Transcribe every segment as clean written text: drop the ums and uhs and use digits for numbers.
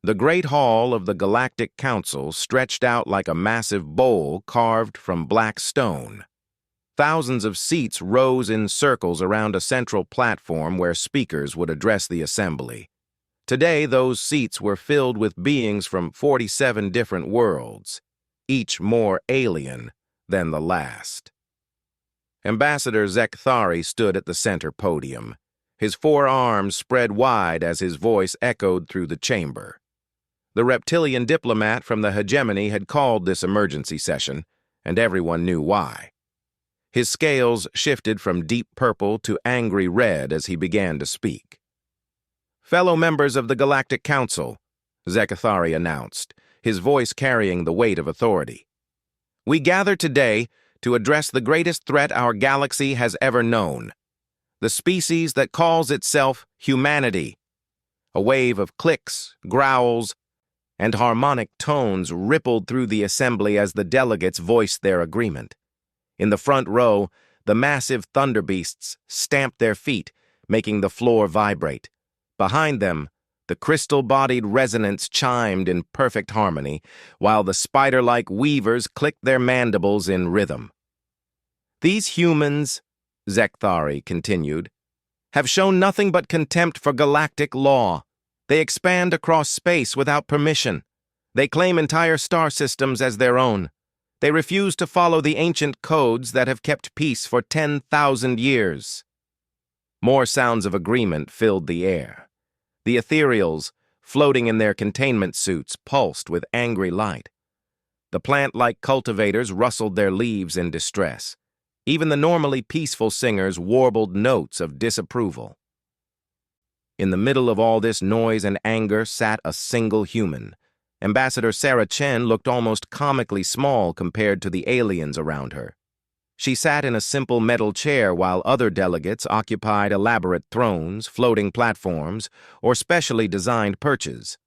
The Great Hall of the Galactic Council stretched out like a massive bowl carved from black stone. Thousands of seats rose in circles around a central platform where speakers would address the assembly. Today, those seats were filled with beings from 47 different worlds, each more alien than the last. Ambassador Zekthari stood at the center podium, his four arms spread wide as his voice echoed through the chamber. The reptilian diplomat from the hegemony had called this emergency session, and everyone knew why. His scales shifted from deep purple to angry red as he began to speak. "Fellow members of the Galactic Council," Zekthari announced, his voice carrying the weight of authority. "We gather today to address the greatest threat our galaxy has ever known, the species that calls itself humanity." A wave of clicks, growls, and harmonic tones rippled through the assembly as the delegates voiced their agreement. In the front row, the massive thunderbeasts stamped their feet, making the floor vibrate. Behind them, the crystal-bodied resonance chimed in perfect harmony, while the spider-like weavers clicked their mandibles in rhythm. "These humans," Zekthari continued, "have shown nothing but contempt for galactic law. They expand across space without permission. They claim entire star systems as their own. They refuse to follow the ancient codes that have kept peace for 10,000 years." More sounds of agreement filled the air. The ethereals, floating in their containment suits, pulsed with angry light. The plant-like cultivators rustled their leaves in distress. Even the normally peaceful singers warbled notes of disapproval. In the middle of all this noise and anger sat a single human. Ambassador Sarah Chen looked almost comically small compared to the aliens around her. She sat in a simple metal chair while other delegates occupied elaborate thrones, floating platforms, or specially designed perches.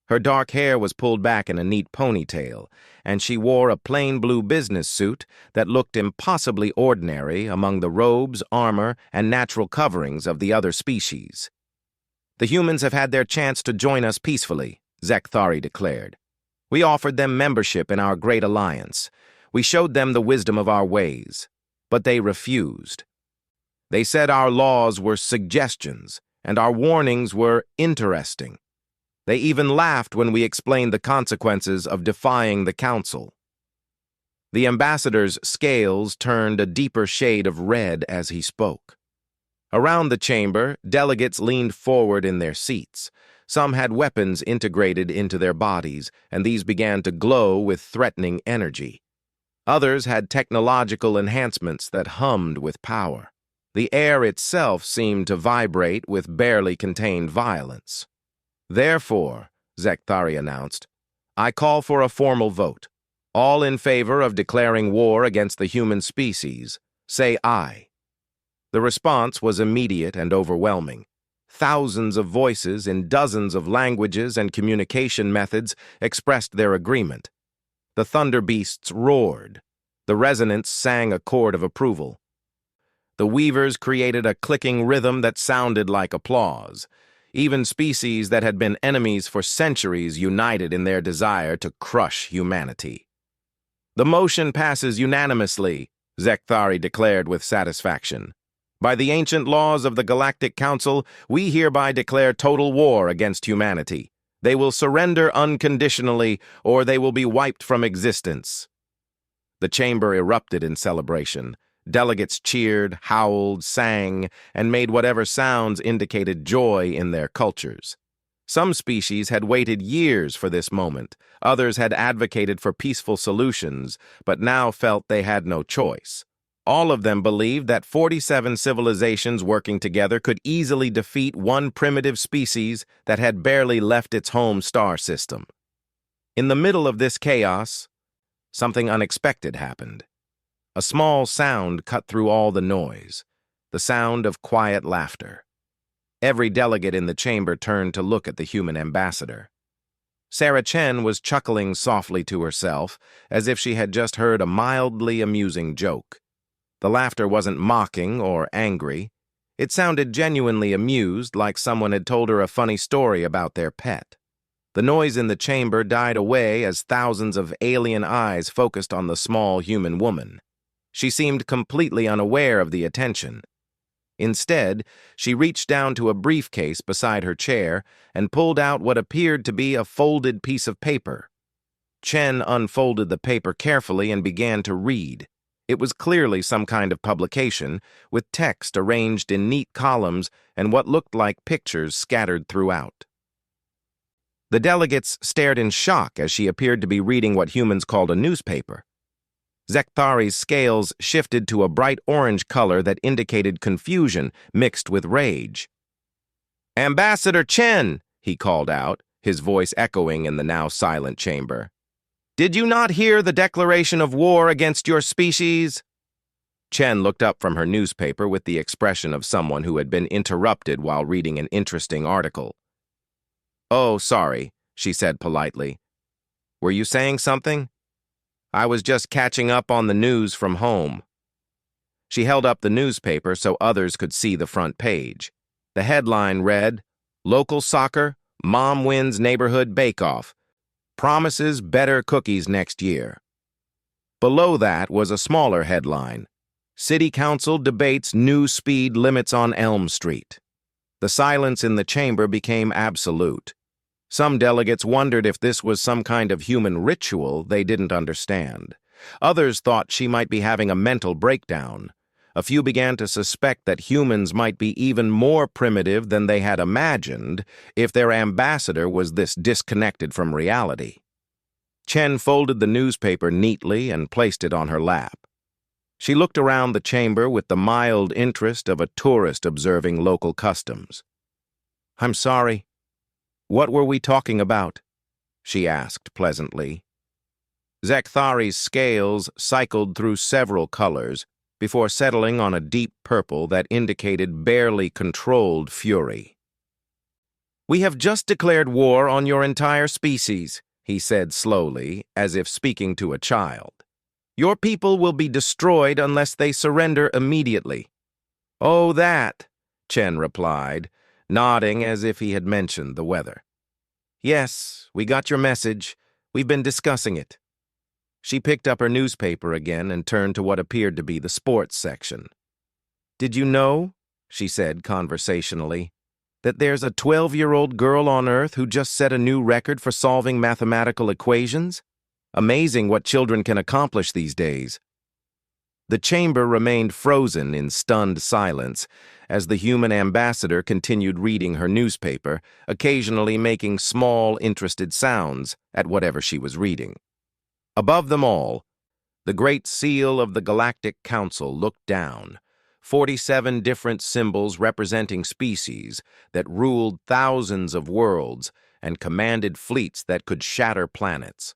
Her dark hair was pulled back in a neat ponytail, and she wore a plain blue business suit that looked impossibly ordinary among the robes, armor, and natural coverings of the other species. "The humans have had their chance to join us peacefully," Zekthari declared. "We offered them membership in our great alliance. We showed them the wisdom of our ways, but they refused. They said our laws were suggestions, and our warnings were interesting. They even laughed when we explained the consequences of defying the council." The ambassador's scales turned a deeper shade of red as he spoke. Around the chamber, delegates leaned forward in their seats. Some had weapons integrated into their bodies, and these began to glow with threatening energy. Others had technological enhancements that hummed with power. The air itself seemed to vibrate with barely contained violence. "Therefore," Zekthari announced, "I call for a formal vote. All in favor of declaring war against the human species, say aye." The response was immediate and overwhelming. Thousands of voices in dozens of languages and communication methods expressed their agreement. The thunder beasts roared. The resonance sang a chord of approval. The weavers created a clicking rhythm that sounded like applause. Even species that had been enemies for centuries united in their desire to crush humanity. "The motion passes unanimously," Zekthari declared with satisfaction. "By the ancient laws of the Galactic Council, we hereby declare total war against humanity. They will surrender unconditionally, or they will be wiped from existence." The chamber erupted in celebration. Delegates cheered, howled, sang, and made whatever sounds indicated joy in their cultures. Some species had waited years for this moment. Others had advocated for peaceful solutions, but now felt they had no choice. All of them believed that 47 civilizations working together could easily defeat one primitive species that had barely left its home star system. In the middle of this chaos, something unexpected happened. A small sound cut through all the noise, the sound of quiet laughter. Every delegate in the chamber turned to look at the human ambassador. Sarah Chen was chuckling softly to herself, as if she had just heard a mildly amusing joke. The laughter wasn't mocking or angry. It sounded genuinely amused, like someone had told her a funny story about their pet. The noise in the chamber died away as thousands of alien eyes focused on the small human woman. She seemed completely unaware of the attention. Instead, she reached down to a briefcase beside her chair and pulled out what appeared to be a folded piece of paper. Chen unfolded the paper carefully and began to read. It was clearly some kind of publication, with text arranged in neat columns and what looked like pictures scattered throughout. The delegates stared in shock as she appeared to be reading what humans called a newspaper. Zekthari's scales shifted to a bright orange color that indicated confusion mixed with rage. "Ambassador Chen," he called out, his voice echoing in the now silent chamber. "Did you not hear the declaration of war against your species?" Chen looked up from her newspaper with the expression of someone who had been interrupted while reading an interesting article. "Oh, sorry," she said politely. "Were you saying something?" "I was just catching up on the news from home." She held up the newspaper so others could see the front page. The headline read, "Local Soccer, Mom Wins Neighborhood Bake-Off. Promises better cookies next year." Below that was a smaller headline, "City Council Debates New Speed Limits on Elm Street." The silence in the chamber became absolute. Some delegates wondered if this was some kind of human ritual they didn't understand. Others thought she might be having a mental breakdown. A few began to suspect that humans might be even more primitive than they had imagined if their ambassador was this disconnected from reality. Chen folded the newspaper neatly and placed it on her lap. She looked around the chamber with the mild interest of a tourist observing local customs. "I'm sorry. What were we talking about?" she asked pleasantly. Zekthari's scales cycled through several colors before settling on a deep purple that indicated barely controlled fury. "We have just declared war on your entire species," he said slowly, as if speaking to a child. "Your people will be destroyed unless they surrender immediately." "Oh, that," Chen replied, nodding as if he had mentioned the weather. "Yes, we got your message. We've been discussing it." She picked up her newspaper again and turned to what appeared to be the sports section. "Did you know," she said conversationally, "that there's a 12-year-old girl on Earth who just set a new record for solving mathematical equations? Amazing what children can accomplish these days." The chamber remained frozen in stunned silence as the human ambassador continued reading her newspaper, occasionally making small, interested sounds at whatever she was reading. Above them all, the Great Seal of the Galactic Council looked down, 47 different symbols representing species that ruled thousands of worlds and commanded fleets that could shatter planets.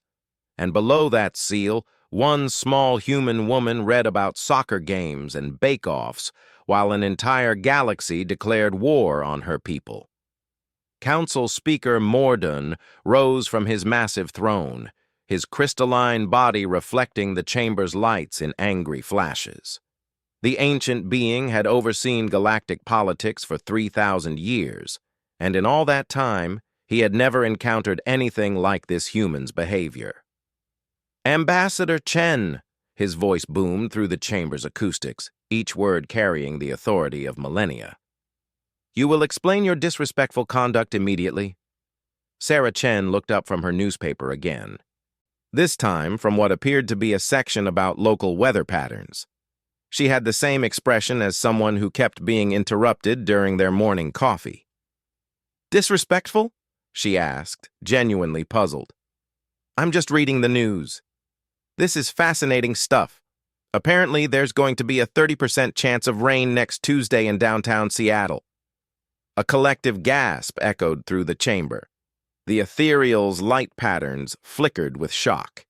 And below that seal, one small human woman read about soccer games and bake-offs, while an entire galaxy declared war on her people. Council Speaker Morden rose from his massive throne, his crystalline body reflecting the chamber's lights in angry flashes. The ancient being had overseen galactic politics for 3,000 years, and in all that time, he had never encountered anything like this human's behavior. "Ambassador Chen," his voice boomed through the chamber's acoustics, each word carrying the authority of millennia. "You will explain your disrespectful conduct immediately." Sarah Chen looked up from her newspaper again, this time from what appeared to be a section about local weather patterns. She had the same expression as someone who kept being interrupted during their morning coffee. "Disrespectful?" she asked, genuinely puzzled. "I'm just reading the news. This is fascinating stuff. Apparently, there's going to be a 30% chance of rain next Tuesday in downtown Seattle." A collective gasp echoed through the chamber. The ethereal's light patterns flickered with shock.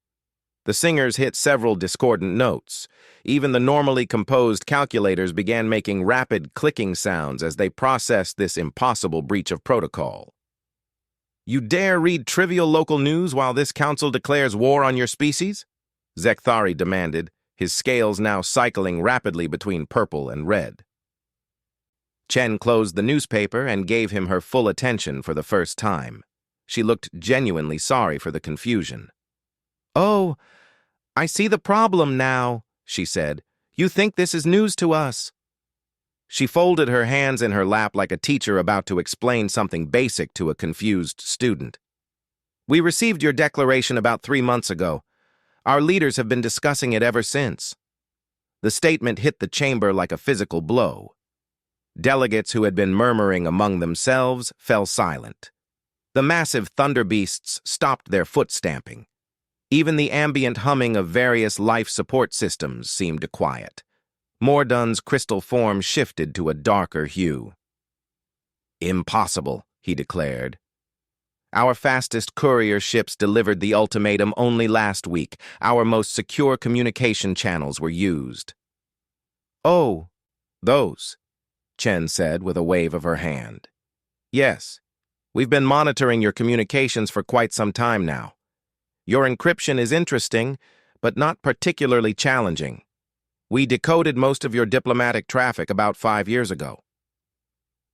The singers hit several discordant notes. Even the normally composed calculators began making rapid clicking sounds as they processed this impossible breach of protocol. "You dare read trivial local news while this council declares war on your species?" Zekthari demanded, his scales now cycling rapidly between purple and red. Chen closed the newspaper and gave him her full attention for the first time. She looked genuinely sorry for the confusion. "Oh, I see the problem now," she said. "You think this is news to us." She folded her hands in her lap like a teacher about to explain something basic to a confused student. "We received your declaration about 3 months ago. Our leaders have been discussing it ever since." The statement hit the chamber like a physical blow. Delegates who had been murmuring among themselves fell silent. The massive thunderbeasts stopped their foot stamping. Even the ambient humming of various life support systems seemed to quiet. Mordun's crystal form shifted to a darker hue. "Impossible," he declared. "Our fastest courier ships delivered the ultimatum only last week. Our most secure communication channels were used." "Oh, those," Chen said with a wave of her hand. "Yes, we've been monitoring your communications for quite some time now. Your encryption is interesting, but not particularly challenging. We decoded most of your diplomatic traffic about 5 years ago."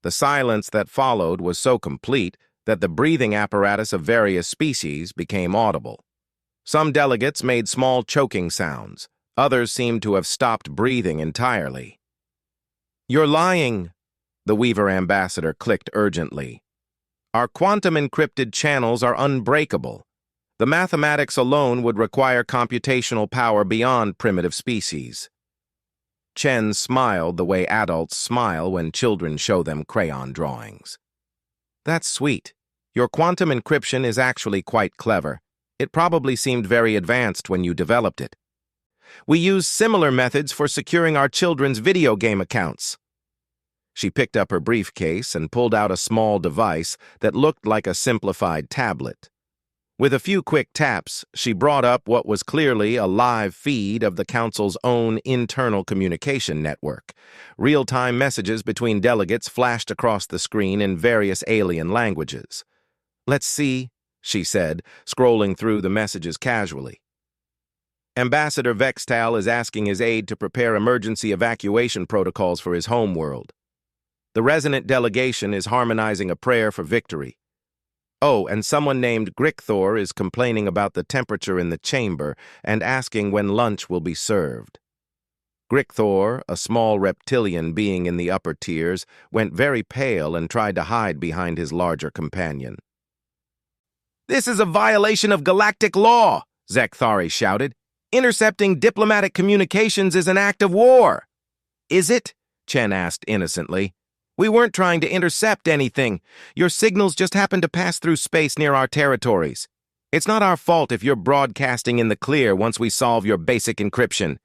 The silence that followed was so complete that the breathing apparatus of various species became audible. Some delegates made small choking sounds. Others seemed to have stopped breathing entirely. "You're lying," the Weaver ambassador clicked urgently. "Our quantum-encrypted channels are unbreakable. The mathematics alone would require computational power beyond primitive species." Chen smiled the way adults smile when children show them crayon drawings. "That's sweet. Your quantum encryption is actually quite clever. It probably seemed very advanced when you developed it. We use similar methods for securing our children's video game accounts." She picked up her briefcase and pulled out a small device that looked like a simplified tablet. With a few quick taps, she brought up what was clearly a live feed of the Council's own internal communication network. Real-time messages between delegates flashed across the screen in various alien languages. "Let's see," she said, scrolling through the messages casually. "Ambassador Vextal is asking his aide to prepare emergency evacuation protocols for his homeworld. The resonant delegation is harmonizing a prayer for victory. Oh, and someone named Grickthor is complaining about the temperature in the chamber and asking when lunch will be served." Grickthor, a small reptilian being in the upper tiers, went very pale and tried to hide behind his larger companion. "This is a violation of galactic law," Zekthari shouted. "Intercepting diplomatic communications is an act of war." "Is it?" Chen asked innocently. "We weren't trying to intercept anything. Your signals just happened to pass through space near our territories. It's not our fault if you're broadcasting in the clear once we solve your basic encryption.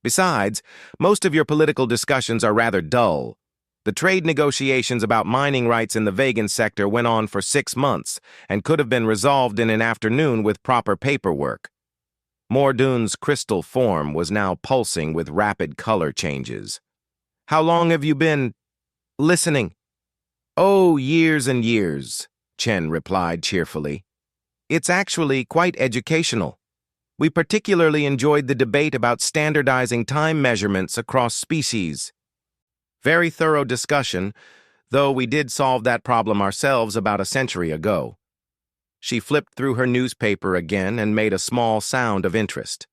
Besides, most of your political discussions are rather dull. The trade negotiations about mining rights in the Vegan sector went on for 6 months and could have been resolved in an afternoon with proper paperwork." Mordun's crystal form was now pulsing with rapid color changes. "How long have you been listening?" "Oh, years and years," Chen replied cheerfully. "It's actually quite educational. We particularly enjoyed the debate about standardizing time measurements across species. Very thorough discussion, though we did solve that problem ourselves about a century ago." She flipped through her newspaper again and made a small sound of interest.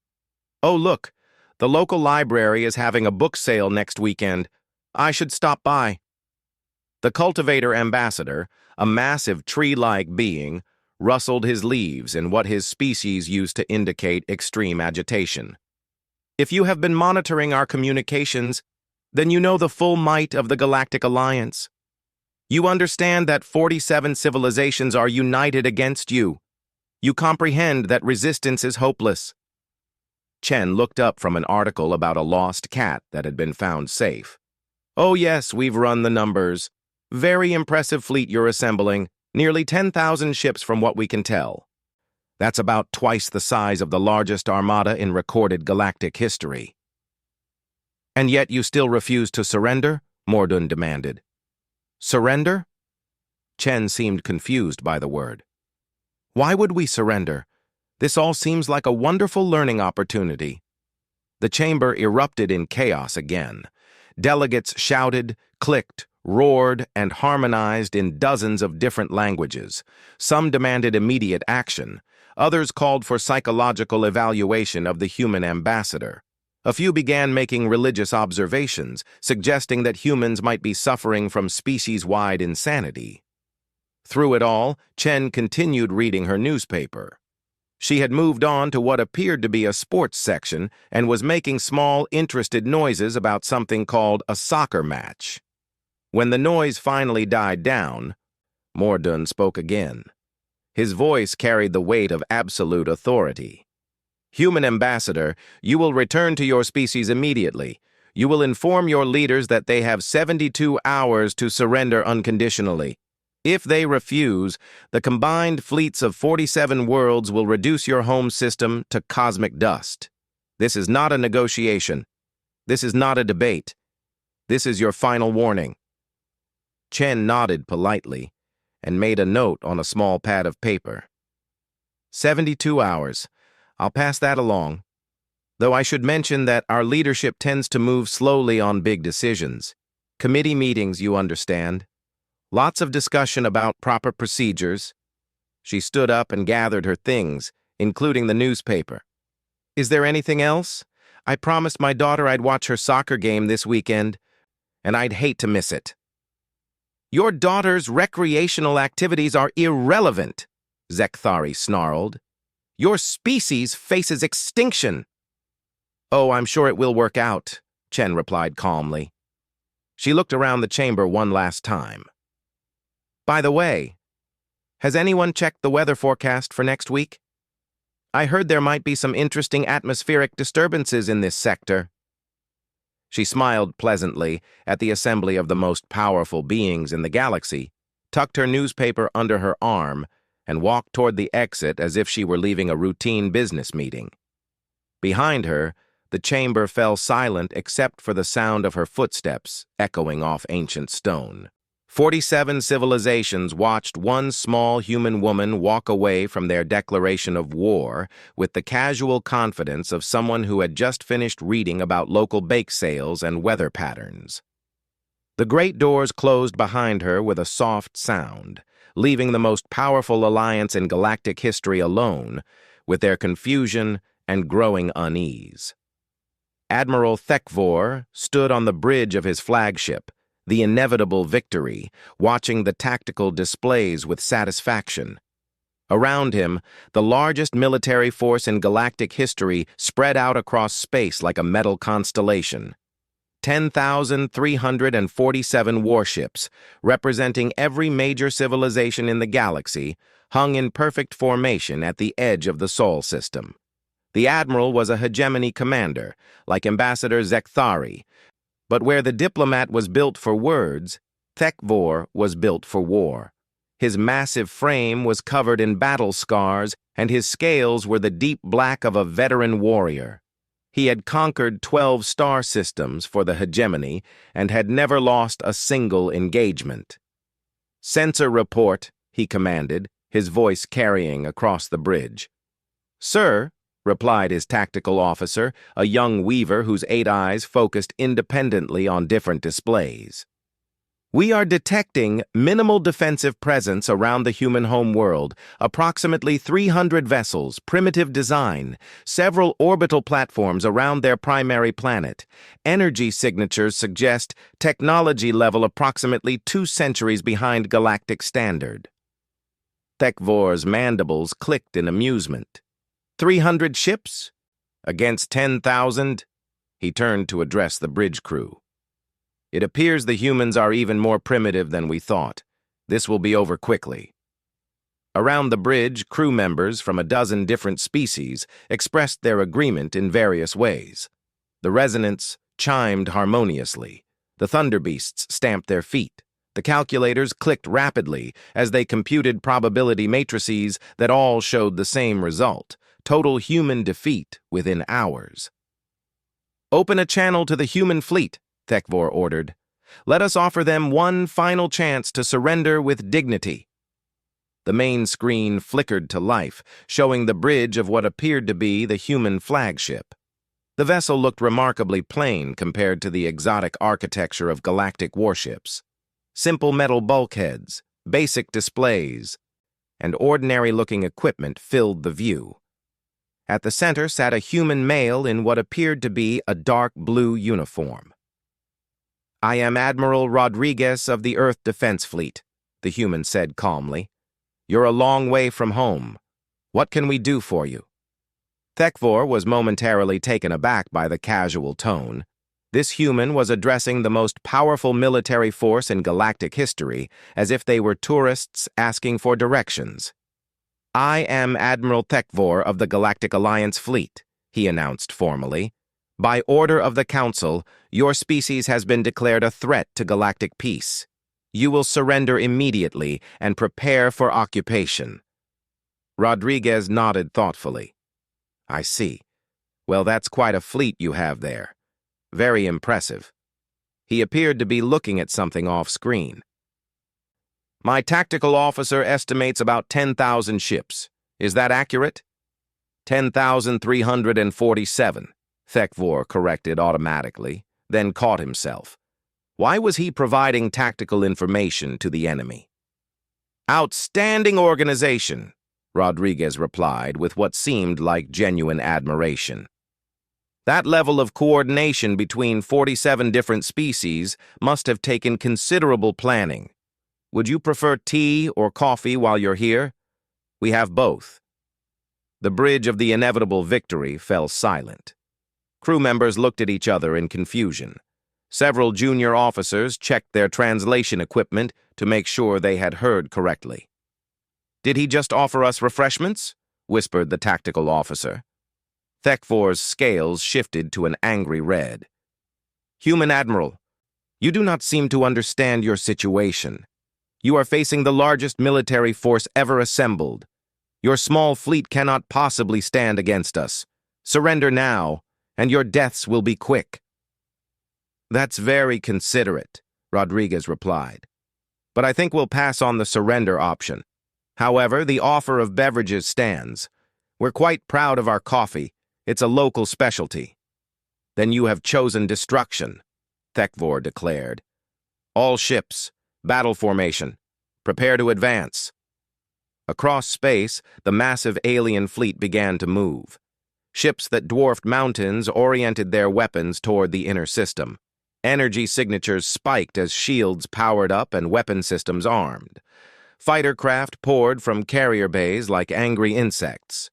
"Oh, look, the local library is having a book sale next weekend. I should stop by." The cultivator ambassador, a massive tree-like being, rustled his leaves in what his species used to indicate extreme agitation. "If you have been monitoring our communications, then you know the full might of the Galactic Alliance. You understand that 47 civilizations are united against you. You comprehend that resistance is hopeless." Chen looked up from an article about a lost cat that had been found safe. "Oh yes, we've run the numbers. Very impressive fleet you're assembling, nearly 10,000 ships from what we can tell. That's about twice the size of the largest armada in recorded galactic history." "And yet you still refuse to surrender?" Mordun demanded. "Surrender?" Chen seemed confused by the word. "Why would we surrender? This all seems like a wonderful learning opportunity." The chamber erupted in chaos again. Delegates shouted, clicked, roared, and harmonized in dozens of different languages. Some demanded immediate action. Others called for psychological evaluation of the human ambassador. A few began making religious observations, suggesting that humans might be suffering from species-wide insanity. Through it all, Chen continued reading her newspaper. She had moved on to what appeared to be a sports section and was making small, interested noises about something called a soccer match. When the noise finally died down, Mordun spoke again. His voice carried the weight of absolute authority. "Human ambassador, you will return to your species immediately. You will inform your leaders that they have 72 hours to surrender unconditionally. If they refuse, the combined fleets of 47 worlds will reduce your home system to cosmic dust. This is not a negotiation. This is not a debate. This is your final warning." Chen nodded politely and made a note on a small pad of paper. 72 hours. I'll pass that along. Though I should mention that our leadership tends to move slowly on big decisions. Committee meetings, you understand. Lots of discussion about proper procedures. She stood up and gathered her things, including the newspaper. "Is there anything else? I promised my daughter I'd watch her soccer game this weekend, and I'd hate to miss it." "Your daughter's recreational activities are irrelevant," Zekthari snarled. "Your species faces extinction." "Oh, I'm sure it will work out," Chen replied calmly. She looked around the chamber one last time. "By the way, has anyone checked the weather forecast for next week? I heard there might be some interesting atmospheric disturbances in this sector." She smiled pleasantly at the assembly of the most powerful beings in the galaxy, tucked her newspaper under her arm, and walked toward the exit as if she were leaving a routine business meeting. Behind her, the chamber fell silent except for the sound of her footsteps echoing off ancient stone. 47 civilizations watched one small human woman walk away from their declaration of war with the casual confidence of someone who had just finished reading about local bake sales and weather patterns. The great doors closed behind her with a soft sound, leaving the most powerful alliance in galactic history alone, with their confusion and growing unease. Admiral Thekvor stood on the bridge of his flagship, the inevitable Victory, watching the tactical displays with satisfaction. Around him, the largest military force in galactic history spread out across space like a metal constellation. 10,347 warships, representing every major civilization in the galaxy, hung in perfect formation at the edge of the Sol system. The admiral was a hegemony commander, like Ambassador Zekthari, but where the diplomat was built for words, Thekvor was built for war. His massive frame was covered in battle scars, and his scales were the deep black of a veteran warrior. He had conquered 12 star systems for the hegemony and had never lost a single engagement. "Sensor report," he commanded, his voice carrying across the bridge. "Sir," replied his tactical officer, a young weaver whose 8 eyes focused independently on different displays. "We are detecting minimal defensive presence around the human home world, approximately 300 vessels, primitive design, several orbital platforms around their primary planet. Energy signatures suggest technology level approximately 2 centuries behind galactic standard." Thekvor's mandibles clicked in amusement. 300 ships? Against 10,000? He turned to address the bridge crew. "It appears the humans are even more primitive than we thought. This will be over quickly." Around the bridge, crew members from a dozen different species expressed their agreement in various ways. The resonance chimed harmoniously. The thunderbeasts stamped their feet. The calculators clicked rapidly as they computed probability matrices that all showed the same result: total human defeat within hours. "Open a channel to the human fleet," Thekvor ordered. "Let us offer them one final chance to surrender with dignity." The main screen flickered to life, showing the bridge of what appeared to be the human flagship. The vessel looked remarkably plain compared to the exotic architecture of galactic warships. Simple metal bulkheads, basic displays, and ordinary-looking equipment filled the view. At the center sat a human male in what appeared to be a dark blue uniform. "I am Admiral Rodriguez of the Earth Defense Fleet," the human said calmly. "You're a long way from home. What can we do for you?" Thekvor was momentarily taken aback by the casual tone. This human was addressing the most powerful military force in galactic history as if they were tourists asking for directions. "I am Admiral Thekvor of the Galactic Alliance Fleet," he announced formally. "By order of the Council, your species has been declared a threat to galactic peace. You will surrender immediately and prepare for occupation." Rodriguez nodded thoughtfully. "I see. Well, that's quite a fleet you have there. Very impressive." He appeared to be looking at something off-screen. "My tactical officer estimates about 10,000 ships. Is that accurate?" 10,347, Thekvor corrected automatically, then caught himself. Why was he providing tactical information to the enemy? "Outstanding organization," Rodriguez replied with what seemed like genuine admiration. "That level of coordination between 47 different species must have taken considerable planning. Would you prefer tea or coffee while you're here? We have both." The bridge of the inevitable victory fell silent. Crew members looked at each other in confusion. Several junior officers checked their translation equipment to make sure they had heard correctly. "Did he just offer us refreshments?" whispered the tactical officer. Thekvor's scales shifted to an angry red. "Human Admiral, you do not seem to understand your situation. You are facing the largest military force ever assembled. Your small fleet cannot possibly stand against us. Surrender now, and your deaths will be quick." "That's very considerate," Rodriguez replied. "But I think we'll pass on the surrender option. However, the offer of beverages stands. We're quite proud of our coffee. It's a local specialty." "Then you have chosen destruction," Thekvor declared. "All ships, battle formation. Prepare to advance." Across space, the massive alien fleet began to move. Ships that dwarfed mountains oriented their weapons toward the inner system. Energy signatures spiked as shields powered up and weapon systems armed. Fighter craft poured from carrier bays like angry insects.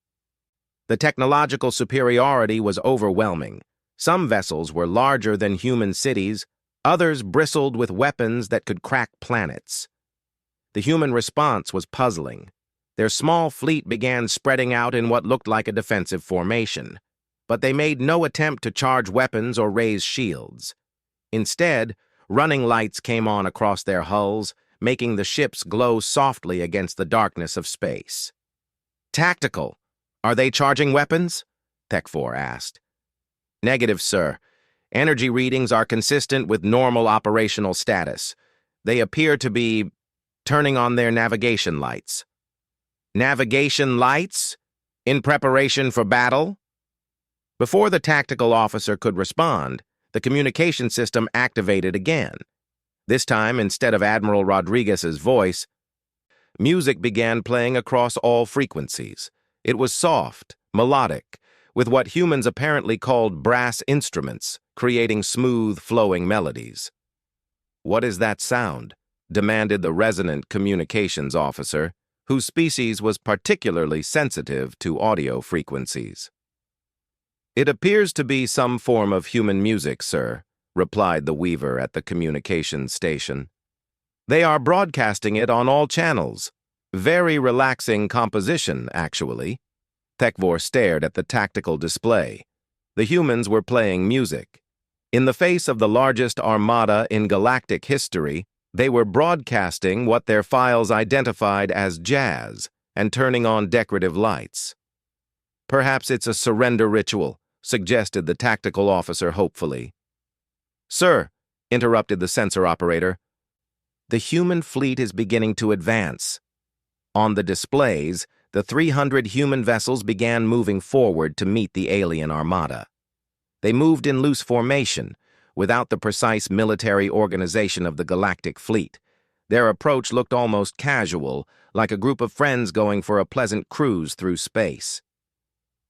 The technological superiority was overwhelming. Some vessels were larger than human cities, others bristled with weapons that could crack planets. The human response was puzzling. Their small fleet began spreading out in what looked like a defensive formation, but they made no attempt to charge weapons or raise shields. Instead, running lights came on across their hulls, making the ships glow softly against the darkness of space. "Tactical. Are they charging weapons?" Thekvor asked. "Negative, sir. Energy readings are consistent with normal operational status. They appear to be turning on their navigation lights." "Navigation lights? In preparation for battle?" Before the tactical officer could respond, the communication system activated again. This time, instead of Admiral Rodriguez's voice, music began playing across all frequencies. It was soft, melodic, with what humans apparently called brass instruments, creating smooth, flowing melodies. "What is that sound?" demanded the resonant communications officer, whose species was particularly sensitive to audio frequencies. "It appears to be some form of human music, sir," replied the weaver at the communications station. "They are broadcasting it on all channels. Very relaxing composition, actually." Thekvor stared at the tactical display. The humans were playing music. In the face of the largest armada in galactic history, they were broadcasting what their files identified as jazz and turning on decorative lights. "Perhaps it's a surrender ritual," suggested the tactical officer hopefully. "Sir," interrupted the sensor operator, "the human fleet is beginning to advance." On the displays, the 300 human vessels began moving forward to meet the alien armada. They moved in loose formation, without the precise military organization of the galactic fleet, Their approach looked almost casual, like a group of friends going for a pleasant cruise through space.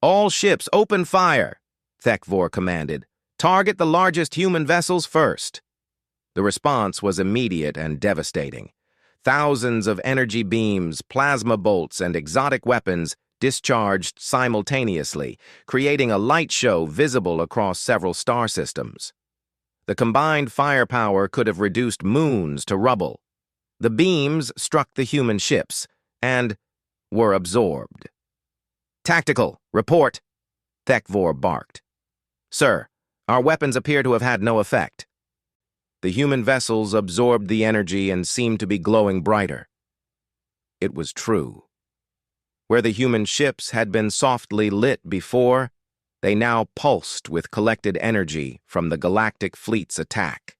"All ships, open fire!" Thekvor commanded. "Target the largest human vessels first." The response was immediate and devastating. Thousands of energy beams, plasma bolts, and exotic weapons discharged simultaneously, creating a light show visible across several star systems. The combined firepower could have reduced moons to rubble. The beams struck the human ships and were absorbed. "Tactical, report," Thekvor barked. "Sir, our weapons appear to have had no effect." The human vessels absorbed the energy and seemed to be glowing brighter. It was true. Where the human ships had been softly lit before, they now pulsed with collected energy from the galactic fleet's attack.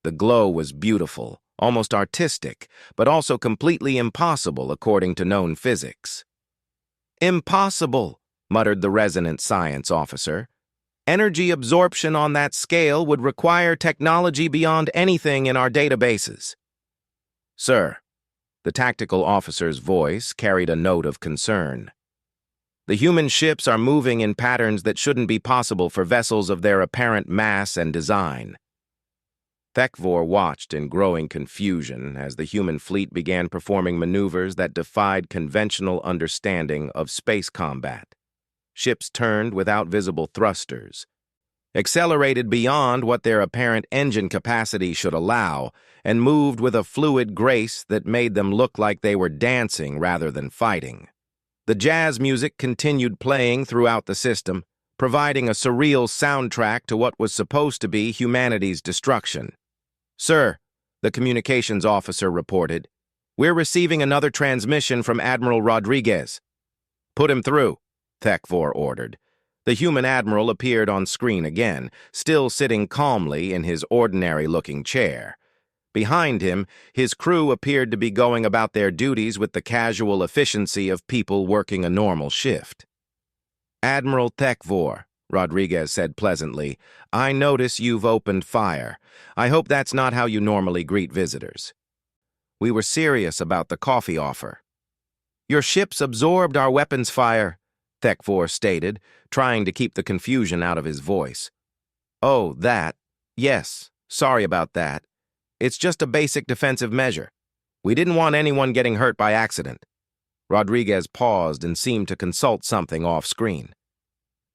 The glow was beautiful, almost artistic, but also completely impossible according to known physics. "Impossible," muttered the resonant science officer. "Energy absorption on that scale would require technology beyond anything in our databases." "Sir," the tactical officer's voice carried a note of concern. "The human ships are moving in patterns that shouldn't be possible for vessels of their apparent mass and design." Thekvor watched in growing confusion as the human fleet began performing maneuvers that defied conventional understanding of space combat. Ships turned without visible thrusters, accelerated beyond what their apparent engine capacity should allow, and moved with a fluid grace that made them look like they were dancing rather than fighting. The jazz music continued playing throughout the system, providing a surreal soundtrack to what was supposed to be humanity's destruction. "Sir," the communications officer reported, "we're receiving another transmission from Admiral Rodriguez." "Put him through," Thekvor ordered. The human admiral appeared on screen again, still sitting calmly in his ordinary-looking chair. Behind him, his crew appeared to be going about their duties with the casual efficiency of people working a normal shift. "Admiral Thekvor," Rodriguez said pleasantly, "I notice you've opened fire. I hope that's not how you normally greet visitors." "We were serious about the coffee offer." "Your ships absorbed our weapons fire," Thekvor stated, trying to keep the confusion out of his voice. "Oh, that. Yes, sorry about that. It's just a basic defensive measure. We didn't want anyone getting hurt by accident." Rodriguez paused and seemed to consult something off-screen.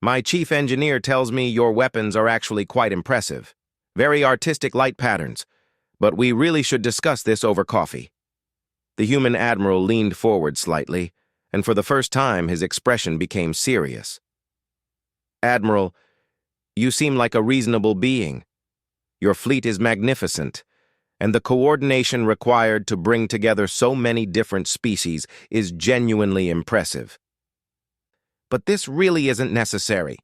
"My chief engineer tells me your weapons are actually quite impressive. Very artistic light patterns. But we really should discuss this over coffee." The human admiral leaned forward slightly, and for the first time his expression became serious. "Admiral, you seem like a reasonable being. Your fleet is magnificent, and the coordination required to bring together so many different species is genuinely impressive. But this really isn't necessary.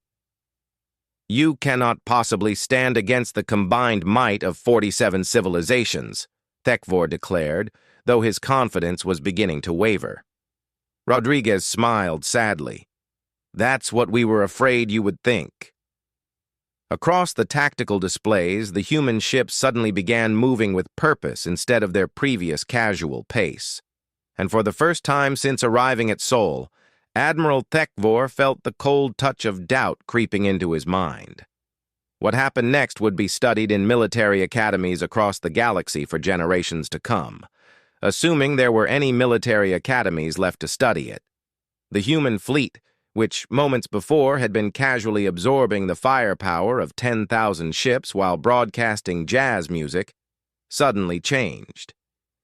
You cannot possibly stand against the combined might of 47 civilizations," Thekvor declared, though his confidence was beginning to waver. Rodriguez smiled sadly. "That's what we were afraid you would think." Across the tactical displays, the human ships suddenly began moving with purpose instead of their previous casual pace. And for the first time since arriving at Sol, Admiral Thekvor felt the cold touch of doubt creeping into his mind. What happened next would be studied in military academies across the galaxy for generations to come, assuming there were any military academies left to study it. The human fleet, which moments before had been casually absorbing the firepower of 10,000 ships while broadcasting jazz music, suddenly changed.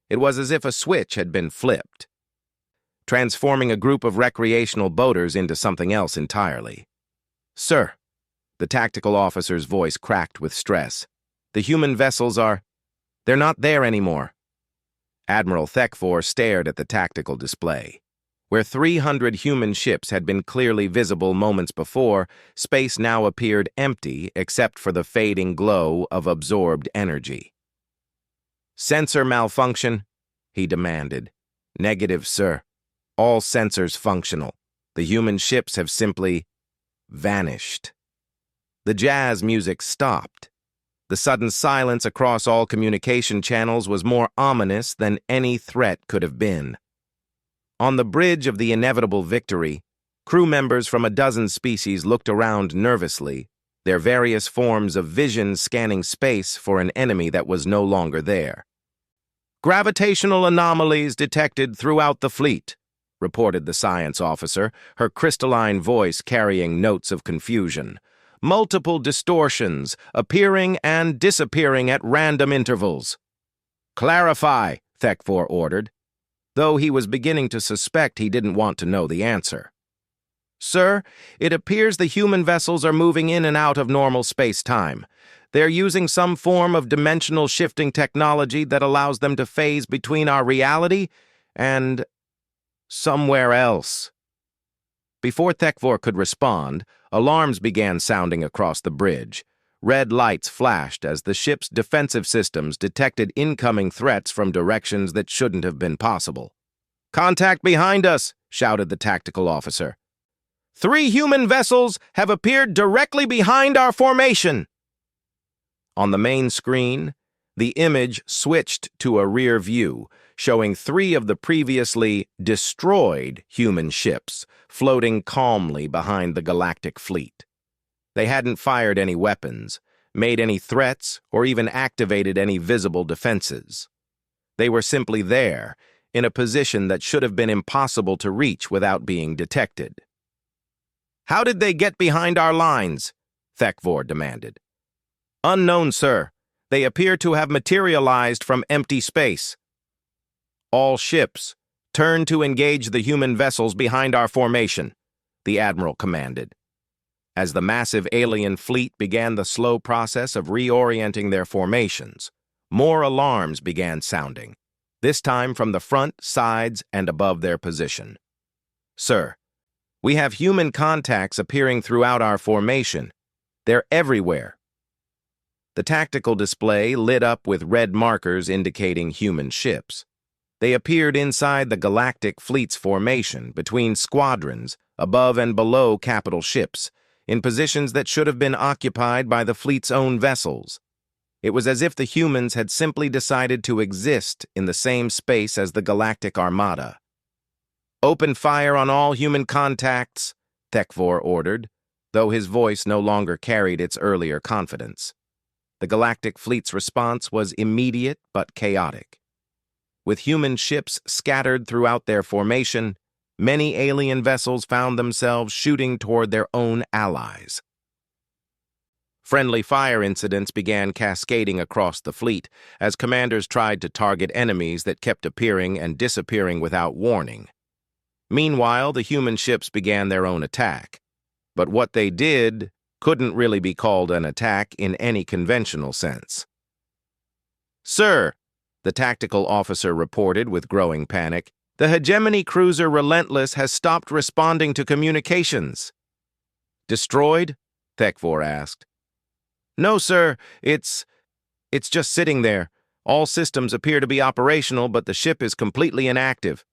It was as if a switch had been flipped, transforming a group of recreational boaters into something else entirely. "Sir," the tactical officer's voice cracked with stress, "the human vessels they're not there anymore." Admiral Thekvor stared at the tactical display. Where 300 human ships had been clearly visible moments before, space now appeared empty except for the fading glow of absorbed energy. "Sensor malfunction?" he demanded. "Negative, sir. All sensors functional. The human ships have simply vanished." The jazz music stopped. The sudden silence across all communication channels was more ominous than any threat could have been. On the bridge of the inevitable victory, crew members from a dozen species looked around nervously, their various forms of vision scanning space for an enemy that was no longer there. "Gravitational anomalies detected throughout the fleet," reported the science officer, her crystalline voice carrying notes of confusion. "Multiple distortions, appearing and disappearing at random intervals." "Clarify," Thekvor ordered, though he was beginning to suspect he didn't want to know the answer. "Sir, it appears the human vessels are moving in and out of normal space-time. They're using some form of dimensional shifting technology that allows them to phase between our reality and somewhere else." Before Thekvor could respond, alarms began sounding across the bridge. Red lights flashed as the ship's defensive systems detected incoming threats from directions that shouldn't have been possible. "Contact behind us!" shouted the tactical officer. "3 human vessels have appeared directly behind our formation." On the main screen, the image switched to a rear view, showing 3 of the previously destroyed human ships floating calmly behind the galactic fleet. They hadn't fired any weapons, made any threats, or even activated any visible defenses. They were simply there, in a position that should have been impossible to reach without being detected. "How did they get behind our lines?" Thekvor demanded. "Unknown, sir. They appear to have materialized from empty space." "All ships, turn to engage the human vessels behind our formation," the admiral commanded. As the massive alien fleet began the slow process of reorienting their formations, more alarms began sounding, this time from the front, sides, and above their position. "Sir, we have human contacts appearing throughout our formation. They're everywhere." The tactical display lit up with red markers indicating human ships. They appeared inside the Galactic Fleet's formation, between squadrons, above and below capital ships, in positions that should have been occupied by the fleet's own vessels. It was as if the humans had simply decided to exist in the same space as the Galactic Armada. "Open fire on all human contacts," Thekvor ordered, though his voice no longer carried its earlier confidence. The Galactic Fleet's response was immediate but chaotic. With human ships scattered throughout their formation, many alien vessels found themselves shooting toward their own allies. Friendly fire incidents began cascading across the fleet as commanders tried to target enemies that kept appearing and disappearing without warning. Meanwhile, the human ships began their own attack. But what they did couldn't really be called an attack in any conventional sense. "Sir," the tactical officer reported with growing panic, "the hegemony cruiser Relentless has stopped responding to communications." "Destroyed?" Thekvor asked. "No, sir. It's just sitting there. All systems appear to be operational, but the ship is completely inactive."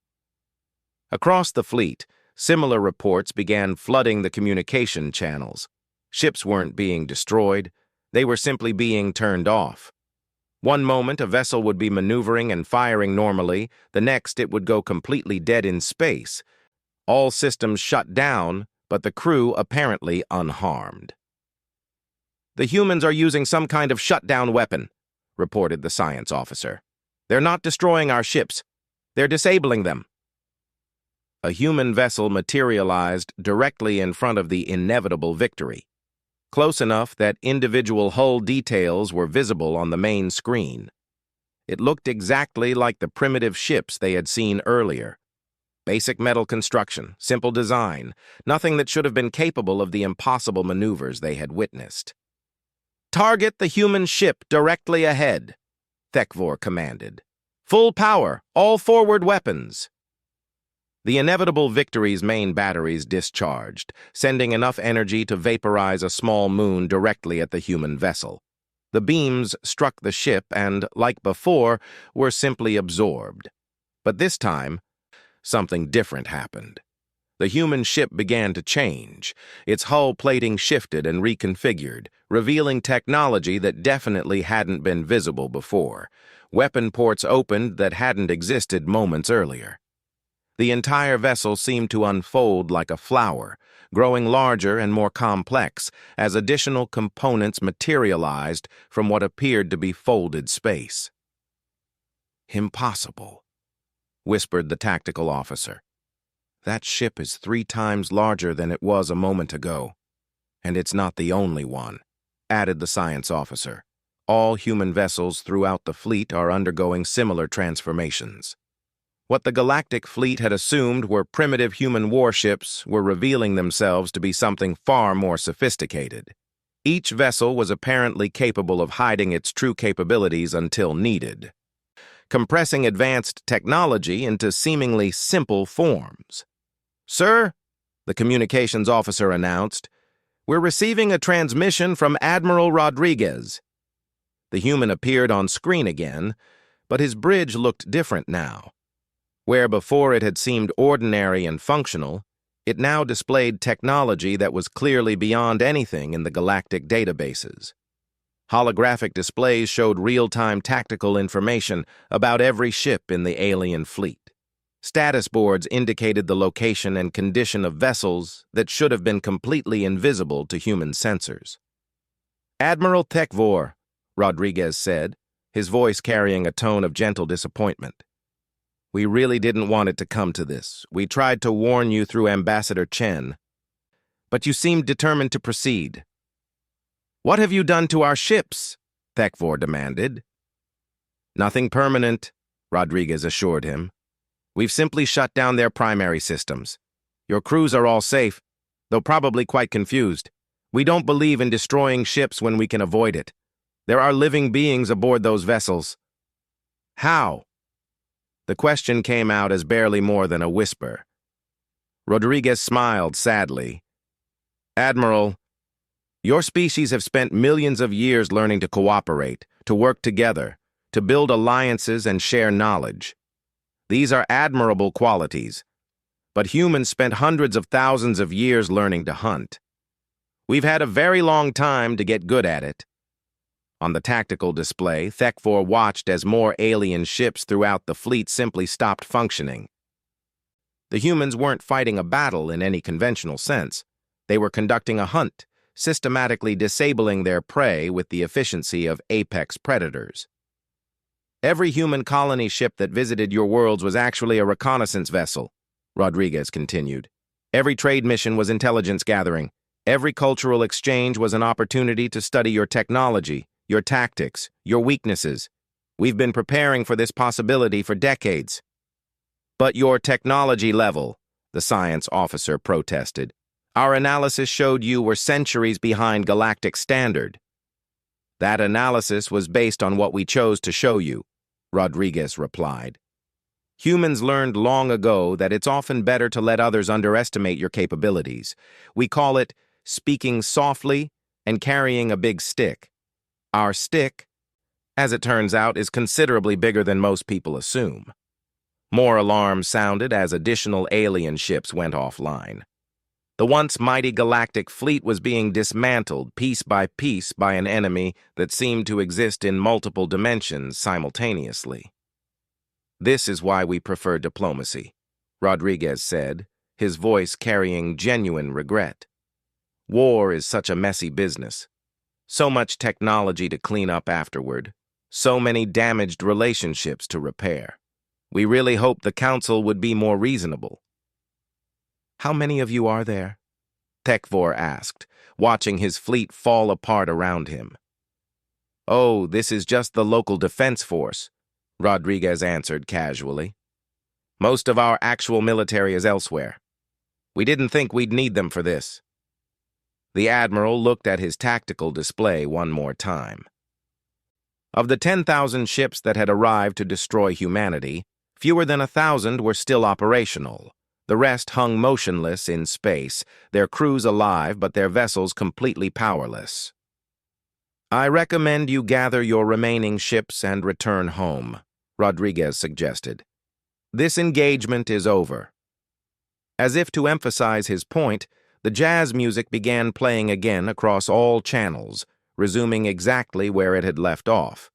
Across the fleet, similar reports began flooding the communication channels. Ships weren't being destroyed. They were simply being turned off. One moment, a vessel would be maneuvering and firing normally. The next, it would go completely dead in space. All systems shut down, but the crew apparently unharmed. "The humans are using some kind of shutdown weapon," reported the science officer. "They're not destroying our ships. They're disabling them." A human vessel materialized directly in front of the inevitable victory, close enough that individual hull details were visible on the main screen. It looked exactly like the primitive ships they had seen earlier. Basic metal construction, simple design, nothing that should have been capable of the impossible maneuvers they had witnessed. "Target the human ship directly ahead," Thekvor commanded. "Full power, all forward weapons." The inevitable victory's main batteries discharged, sending enough energy to vaporize a small moon directly at the human vessel. The beams struck the ship and, like before, were simply absorbed. But this time, something different happened. The human ship began to change. Its hull plating shifted and reconfigured, revealing technology that definitely hadn't been visible before. Weapon ports opened that hadn't existed moments earlier. The entire vessel seemed to unfold like a flower, growing larger and more complex as additional components materialized from what appeared to be folded space. "Impossible," whispered the tactical officer. "That ship is 3 times larger than it was a moment ago. And it's not the only one," added the science officer. "All human vessels throughout the fleet are undergoing similar transformations." What the Galactic Fleet had assumed were primitive human warships were revealing themselves to be something far more sophisticated. Each vessel was apparently capable of hiding its true capabilities until needed, compressing advanced technology into seemingly simple forms. "Sir," the communications officer announced, "we're receiving a transmission from Admiral Rodriguez." The human appeared on screen again, but his bridge looked different now. Where before it had seemed ordinary and functional, it now displayed technology that was clearly beyond anything in the galactic databases. Holographic displays showed real-time tactical information about every ship in the alien fleet. Status boards indicated the location and condition of vessels that should have been completely invisible to human sensors. "Admiral Tekvor," Rodriguez said, his voice carrying a tone of gentle disappointment. "We really didn't want it to come to this. We tried to warn you through Ambassador Chen, but you seemed determined to proceed." "What have you done to our ships?" Tekvor demanded. "Nothing permanent," Rodriguez assured him. "We've simply shut down their primary systems. Your crews are all safe, though probably quite confused. We don't believe in destroying ships when we can avoid it. There are living beings aboard those vessels." "How?" The question came out as barely more than a whisper. Rodriguez smiled sadly. "Admiral, your species have spent millions of years learning to cooperate, to work together, to build alliances and share knowledge. These are admirable qualities, but humans spent hundreds of thousands of years learning to hunt. We've had a very long time to get good at it." On the tactical display, Tekvor watched as more alien ships throughout the fleet simply stopped functioning. The humans weren't fighting a battle in any conventional sense. They were conducting a hunt, systematically disabling their prey with the efficiency of apex predators. "Every human colony ship that visited your worlds was actually a reconnaissance vessel," Rodriguez continued. "Every trade mission was intelligence gathering. Every cultural exchange was an opportunity to study your technology, your tactics, your weaknesses. We've been preparing for this possibility for decades." "But your technology level," the science officer protested. "Our analysis showed you were centuries behind galactic standard." "That analysis was based on what we chose to show you," Rodriguez replied. "Humans learned long ago that it's often better to let others underestimate your capabilities. We call it speaking softly and carrying a big stick. Our stick, as it turns out, is considerably bigger than most people assume." More alarms sounded as additional alien ships went offline. The once mighty galactic fleet was being dismantled piece by an enemy that seemed to exist in multiple dimensions simultaneously. "This is why we prefer diplomacy," Rodriguez said, his voice carrying genuine regret. "War is such a messy business. So much technology to clean up afterward. So many damaged relationships to repair. We really hoped the Council would be more reasonable." "How many of you are there?" Tekvor asked, watching his fleet fall apart around him. "Oh, this is just the local defense force," Rodriguez answered casually. "Most of our actual military is elsewhere. We didn't think we'd need them for this." The Admiral looked at his tactical display one more time. Of the 10,000 ships that had arrived to destroy humanity, fewer than 1,000 were still operational. The rest hung motionless in space, their crews alive but their vessels completely powerless. "I recommend you gather your remaining ships and return home," Rodriguez suggested. "This engagement is over." As if to emphasize his point, the jazz music began playing again across all channels, resuming exactly where it had left off.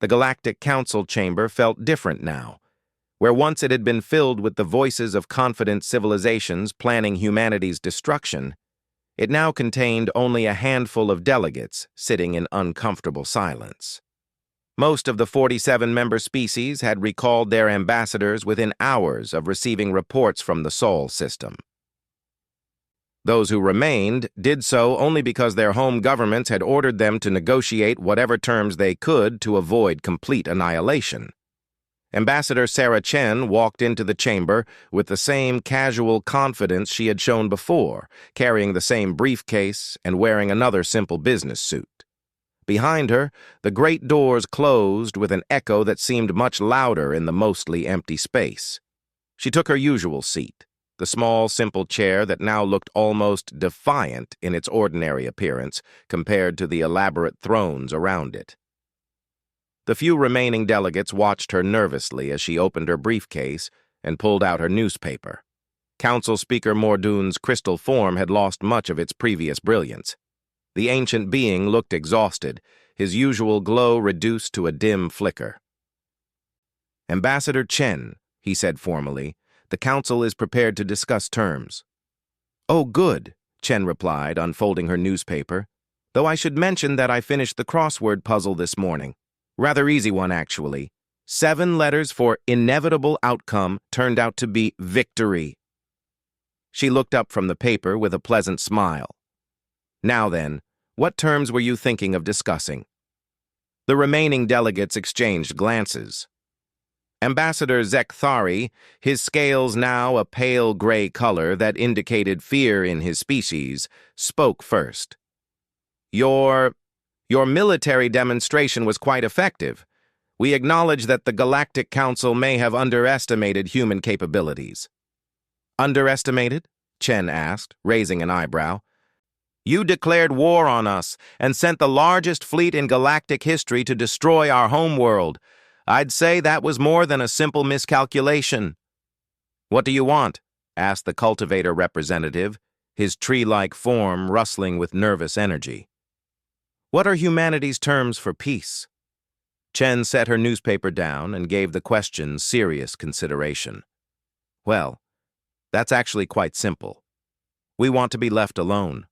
The Galactic Council chamber felt different now. Where once it had been filled with the voices of confident civilizations planning humanity's destruction, it now contained only a handful of delegates sitting in uncomfortable silence. Most of the 47 member species had recalled their ambassadors within hours of receiving reports from the Sol system. Those who remained did so only because their home governments had ordered them to negotiate whatever terms they could to avoid complete annihilation. Ambassador Sarah Chen walked into the chamber with the same casual confidence she had shown before, carrying the same briefcase and wearing another simple business suit. Behind her, the great doors closed with an echo that seemed much louder in the mostly empty space. She took her usual seat, the small, simple chair that now looked almost defiant in its ordinary appearance compared to the elaborate thrones around it. The few remaining delegates watched her nervously as she opened her briefcase and pulled out her newspaper. Council Speaker Mordoon's crystal form had lost much of its previous brilliance. The ancient being looked exhausted, his usual glow reduced to a dim flicker. "Ambassador Chen," he said formally, "the Council is prepared to discuss terms." "Oh, good," Chen replied, unfolding her newspaper, "though I should mention that I finished the crossword puzzle this morning. Rather easy one, actually. 7 letters for inevitable outcome turned out to be victory." She looked up from the paper with a pleasant smile. "Now then, what terms were you thinking of discussing?" The remaining delegates exchanged glances. Ambassador Zekthari, his scales now a pale gray color that indicated fear in his species, spoke first. Your military demonstration was quite effective. We acknowledge that the Galactic Council may have underestimated human capabilities." "Underestimated?" Chen asked, raising an eyebrow. "You declared war on us and sent the largest fleet in galactic history to destroy our homeworld. I'd say that was more than a simple miscalculation." "What do you want?" asked the cultivator representative, his tree-like form rustling with nervous energy. "What are humanity's terms for peace?" Chen set her newspaper down and gave the question serious consideration. "Well, that's actually quite simple. We want to be left alone."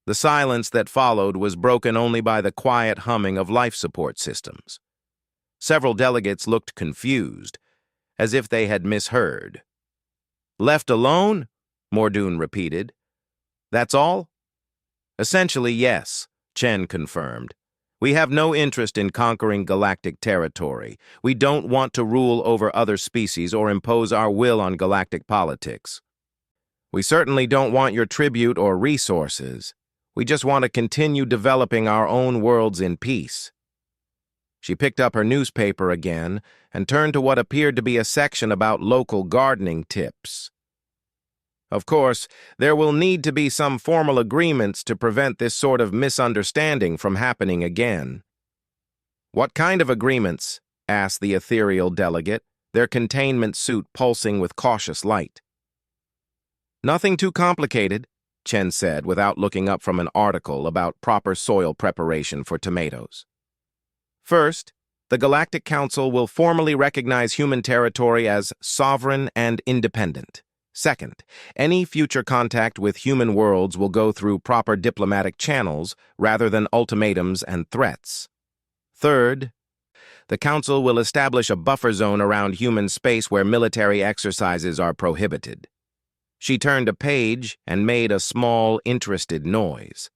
The silence that followed was broken only by the quiet humming of life support systems. Several delegates looked confused, as if they had misheard. "Left alone?" Mordoon repeated. "That's all?" "Essentially, yes," Chen confirmed. "We have no interest in conquering galactic territory. We don't want to rule over other species or impose our will on galactic politics. We certainly don't want your tribute or resources. We just want to continue developing our own worlds in peace." She picked up her newspaper again and turned to what appeared to be a section about local gardening tips. "Of course, there will need to be some formal agreements to prevent this sort of misunderstanding from happening again." "What kind of agreements?" asked the ethereal delegate, their containment suit pulsing with cautious light. "Nothing too complicated," Chen said without looking up from an article about proper soil preparation for tomatoes. "First, the Galactic Council will formally recognize human territory as sovereign and independent. Second, any future contact with human worlds will go through proper diplomatic channels rather than ultimatums and threats. Third, the Council will establish a buffer zone around human space where military exercises are prohibited." She turned a page and made a small, interested noise.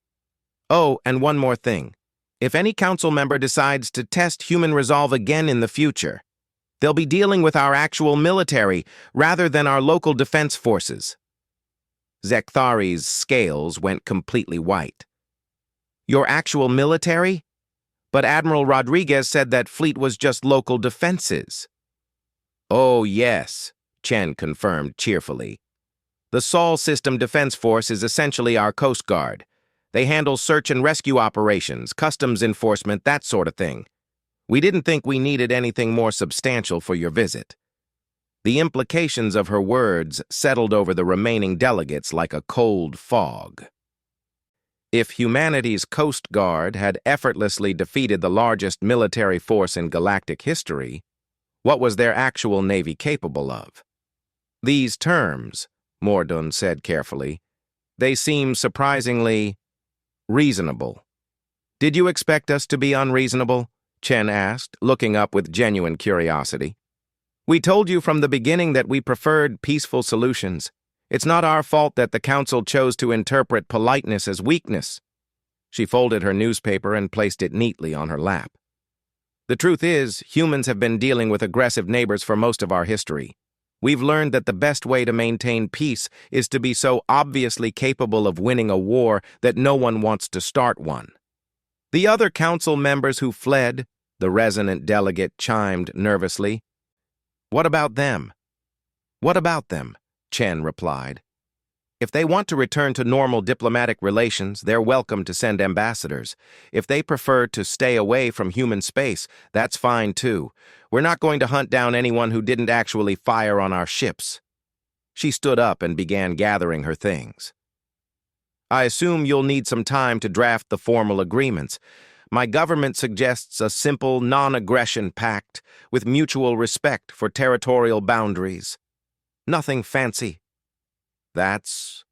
"Oh, and one more thing. If any council member decides to test human resolve again in the future, they'll be dealing with our actual military rather than our local defense forces." Zekthari's scales went completely white. "Your actual military? But Admiral Rodriguez said that fleet was just local defenses." "Oh, yes," Chen confirmed cheerfully. "The Sol System Defense Force is essentially our Coast Guard. They handle search and rescue operations, customs enforcement, that sort of thing. We didn't think we needed anything more substantial for your visit." The implications of her words settled over the remaining delegates like a cold fog. If humanity's Coast Guard had effortlessly defeated the largest military force in galactic history, what was their actual navy capable of? These terms, Mordun said carefully, they seem surprisingly reasonable. Did you expect us to be unreasonable? Chen asked, looking up with genuine curiosity. We told you from the beginning that we preferred peaceful solutions. It's not our fault that the council chose to interpret politeness as weakness. She folded her newspaper and placed it neatly on her lap. The truth is, humans have been dealing with aggressive neighbors for most of our history. We've learned that the best way to maintain peace is to be so obviously capable of winning a war that no one wants to start one. The other council members who fled, the resonant delegate chimed nervously. What about them? What about them? Chen replied. If they want to return to normal diplomatic relations, they're welcome to send ambassadors. If they prefer to stay away from human space, that's fine too. We're not going to hunt down anyone who didn't actually fire on our ships. She stood up and began gathering her things. I assume you'll need some time to draft the formal agreements. My government suggests a simple non-aggression pact with mutual respect for territorial boundaries. Nothing fancy. That's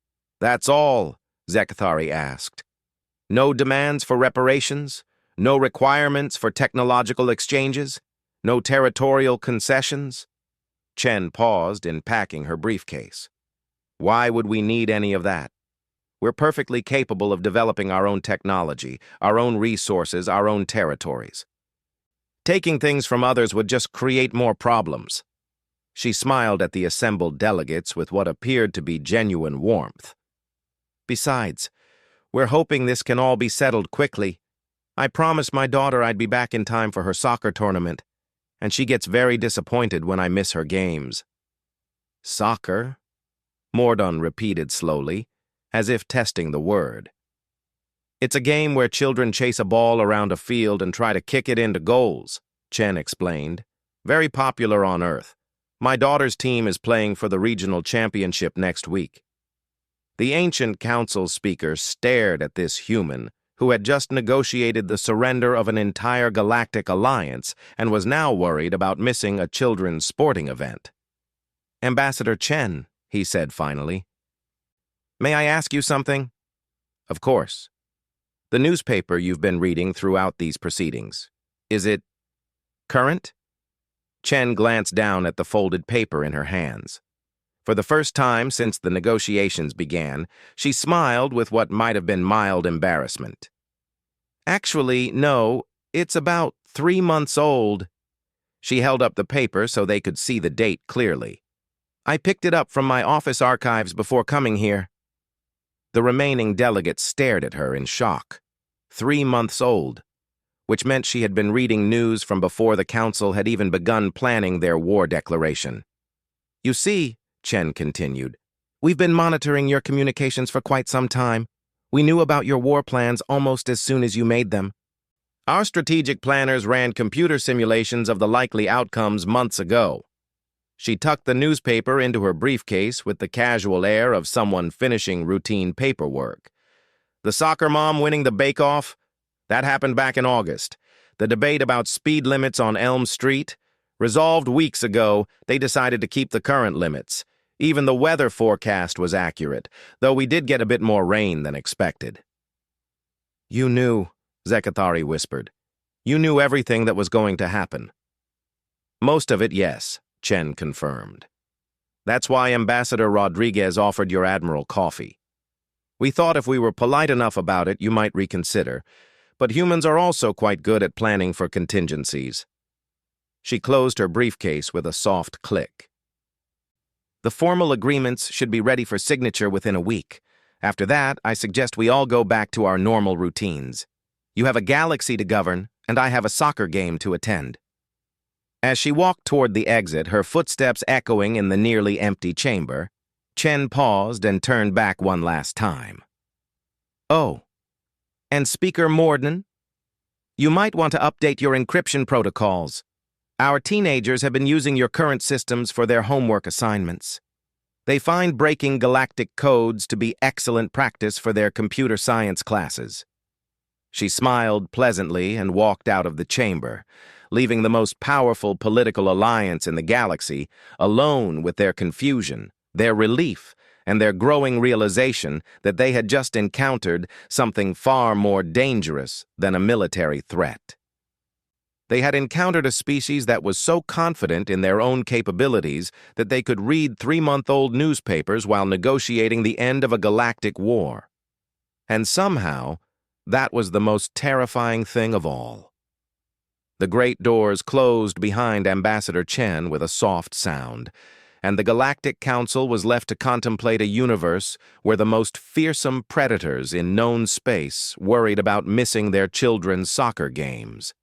all, Zekathari asked. No demands for reparations, no requirements for technological exchanges, no territorial concessions. Chen paused in packing her briefcase. Why would we need any of that? We're perfectly capable of developing our own technology, our own resources, our own territories. Taking things from others would just create more problems. She smiled at the assembled delegates with what appeared to be genuine warmth. Besides, we're hoping this can all be settled quickly. I promised my daughter I'd be back in time for her soccer tournament, and she gets very disappointed when I miss her games. Soccer? Mordun repeated slowly, as if testing the word. It's a game where children chase a ball around a field and try to kick it into goals, Chen explained. Very popular on Earth. My daughter's team is playing for the regional championship next week. The ancient council speaker stared at this human who had just negotiated the surrender of an entire galactic alliance and was now worried about missing a children's sporting event. Ambassador Chen, he said finally. May I ask you something? Of course. The newspaper you've been reading throughout these proceedings, is it current? Chen glanced down at the folded paper in her hands. For the first time since the negotiations began, she smiled with what might have been mild embarrassment. Actually, no, it's about 3 months old. She held up the paper so they could see the date clearly. I picked it up from my office archives before coming here. The remaining delegates stared at her in shock. 3 months old, which meant she had been reading news from before the council had even begun planning their war declaration. You see, Chen continued, we've been monitoring your communications for quite some time. We knew about your war plans almost as soon as you made them. Our strategic planners ran computer simulations of the likely outcomes months ago. She tucked the newspaper into her briefcase with the casual air of someone finishing routine paperwork. The soccer mom winning the bake-off? That happened back in August. The debate about speed limits on Elm Street? Resolved weeks ago, they decided to keep the current limits. Even the weather forecast was accurate, though we did get a bit more rain than expected. You knew, Zekathari whispered. You knew everything that was going to happen. Most of it, yes, Chen confirmed. That's why Ambassador Rodriguez offered your admiral coffee. We thought if we were polite enough about it, you might reconsider. But humans are also quite good at planning for contingencies. She closed her briefcase with a soft click. The formal agreements should be ready for signature within a week. After that, I suggest we all go back to our normal routines. You have a galaxy to govern, and I have a soccer game to attend. As she walked toward the exit, her footsteps echoing in the nearly empty chamber, Chen paused and turned back one last time. Oh. And Speaker Morden? You might want to update your encryption protocols. Our teenagers have been using your current systems for their homework assignments. They find breaking galactic codes to be excellent practice for their computer science classes." She smiled pleasantly and walked out of the chamber, leaving the most powerful political alliance in the galaxy alone with their confusion, their relief, and their growing realization that they had just encountered something far more dangerous than a military threat. They had encountered a species that was so confident in their own capabilities that they could read 3-month-old newspapers while negotiating the end of a galactic war. And somehow, that was the most terrifying thing of all. The great doors closed behind Ambassador Chen with a soft sound, and the Galactic Council was left to contemplate a universe where the most fearsome predators in known space worried about missing their children's soccer games.